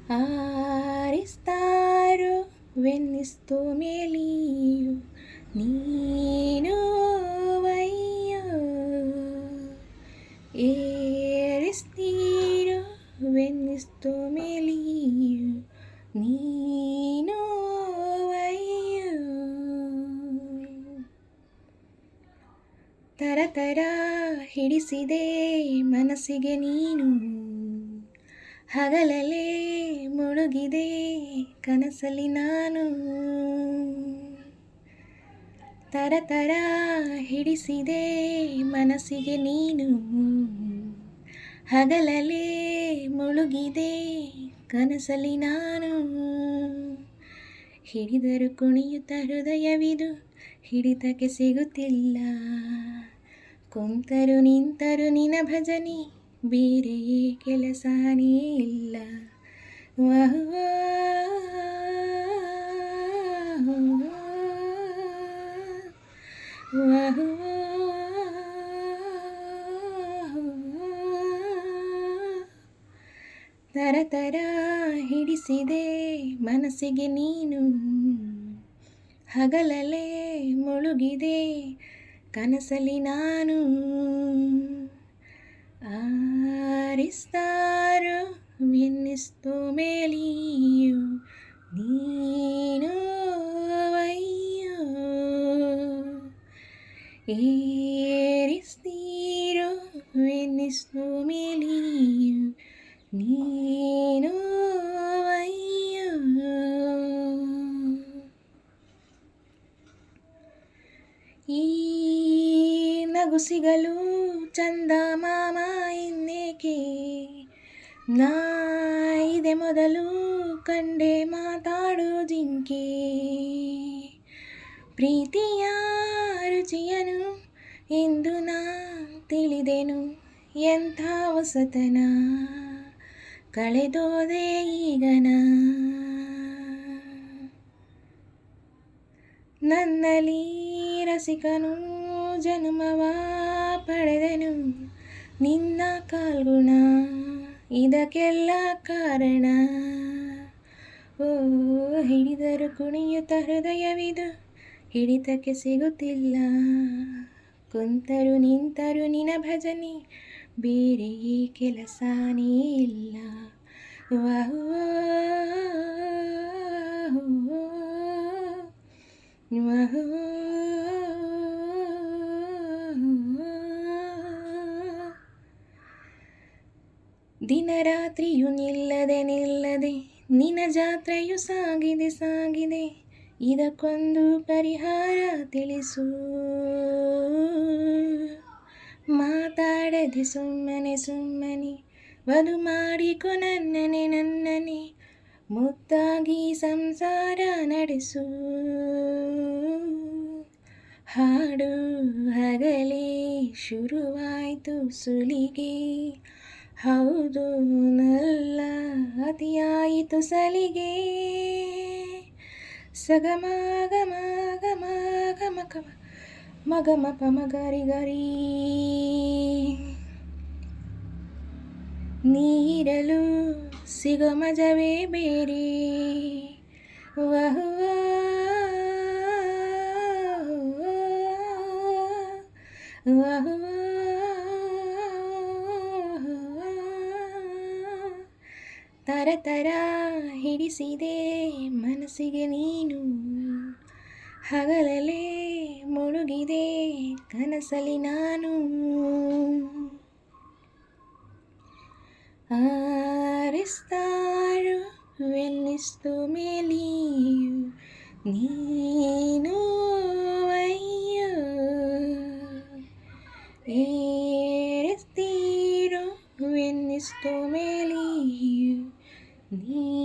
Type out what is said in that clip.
ఆరిస్తారు వెన్నిస్తూ మేలియు ನೀನು ವಯ್ಯೋ ಏರಿಸ್ತೀರೋ వెన్నిస్తూ ಮೇಲಿಯು ನೀನು ವಯ್ಯೋ ತರತರ ಹಿಡಿಸಿದೆ ಮನಸ್ಸಿಗೆ ನೀನು ಹಗಲಲ್ಲೇ ಮುಳುಗಿದೆ ಕನಸಲ್ಲಿ ನಾನು ತರತರ ಹಿಡಿಸಿದೆ ಮನಸ್ಸಿಗೆ ನೀನು ಹಗಲಲ್ಲೇ ಮುಳುಗಿದೆ ಕನಸಲ್ಲಿ ನಾನು ಹಿಡಿದರು ಕುಣಿಯುತ್ತ ಹೃದಯವಿದು ಹಿಡಿತಕ್ಕೆ ಸಿಗುತ್ತಿಲ್ಲ ಕುಂತರು ನಿಂತರು ನಿನ ಭಜನೆ ಬೇರೆಯೇ ಕೆಲಸನೇ ಇಲ್ಲ ವಾಹ್ ವಾಹ್ ತರತರ ಹಿಡಿಸಿದೆ ಮನಸ್ಸಿಗೆ ನೀನು ಹಗಲಲ್ಲೇ ಮುಳುಗಿದೆ ಕನಸಲ್ಲಿ ನಾನು ಆರಿಸ್ತಾರೋ వెన్నిస్తూ ಮೇಲಿಯು ನೀನು ವಯ್ಯೋ ಏರಿಸ್ತೀರೋ వెన్నిస్తూ ಮೇಲಿಯು ನೀನು ವಯ್ಯೋ ಈ ನಗು ಸಿಗಲು ಚಂದ ಮಾಮ ಇನ್ನೇಕೆ ನಾ ಇದೆ ಮೊದಲು ಕಂಡೆ ಮಾತಾಡೋ ಜಿಂಕೆ ಪ್ರೀತಿಯ ರುಚಿಯನು ಎಂದು ನಾ ತಿಳಿದೆನು ಎಂಥ ಹೊಸತನ ಕಳೆದೋದೆ ಈಗನ ನನ್ನಲ್ಲಿ ರಸಿಕನು ಜನ್ಮವ ಪಡೆದನು ನಿನ್ನ ಕಾಲ್ಗುಣ ಇದಕ್ಕೆಲ್ಲ ಕಾರಣ ಓ ಹಿಡಿದರು ಕುಣಿಯುತ್ತ ಹೃದಯವಿದು ಹಿಡಿತಕ್ಕೆ ಸಿಗುತ್ತಿಲ್ಲ ಕುಂತರು ನಿಂತರು ನಿನ ಭಜನೆ ಬೇರೆಯೇ ಕೆಲಸನೇ ಇಲ್ಲ ವಾಹ್ ವಾಹ್ ದಿನರಾತ್ರಿಯು ನಿಲ್ಲದೆ ನಿನ್ನ ಜಾತ್ರೆಯು ಸಾಗಿದೆ ಇದಕ್ಕೊಂದು ಪರಿಹಾರ ತಿಳಿಸು ಮಾತಾಡದೆ ಸುಮ್ಮನೆ ವಧು ಮಾಡಿಕೊ ನನ್ನನೆ ಮುದ್ದಾಗಿ ಸಂಸಾರ ನಡೆಸು ಹಾಡು ಹಗಲೇ ಶುರುವಾಯ್ತು ಸುಲಿಗೆ ಹೌದು ನಲ್ಲ ಅತಿಯಾಯಿತು ಸಲಿಗೆ ಸಗಮ ಗಮ ಗಮ ಗಮ ಗಮ ಮಗಮ ಪಮ ಗರಿ ಗರಿ ನೀರಲು ಸಿಗೋ ಮಜವೇ ಬೇರೆ ವಹ್ ವಹ್ ತರತರ ಹಿಡಿಸಿದೆ ಮನಸ್ಸಿಗೆ ನೀನು ಹಗಲಲ್ಲೇ ಮುಳುಗಿದೆ ಕನಸಲ್ಲಿ ನಾನು ಆರಿಸ್ತಾರೋ వెన్నిస్తూ ಮೇಲಿಯು ನೀನು ವಯ್ಯೋ ಏರಿಸ್ತೀರೋ వెన్నిస్తూ ಮೇಲಿಯು ನೀ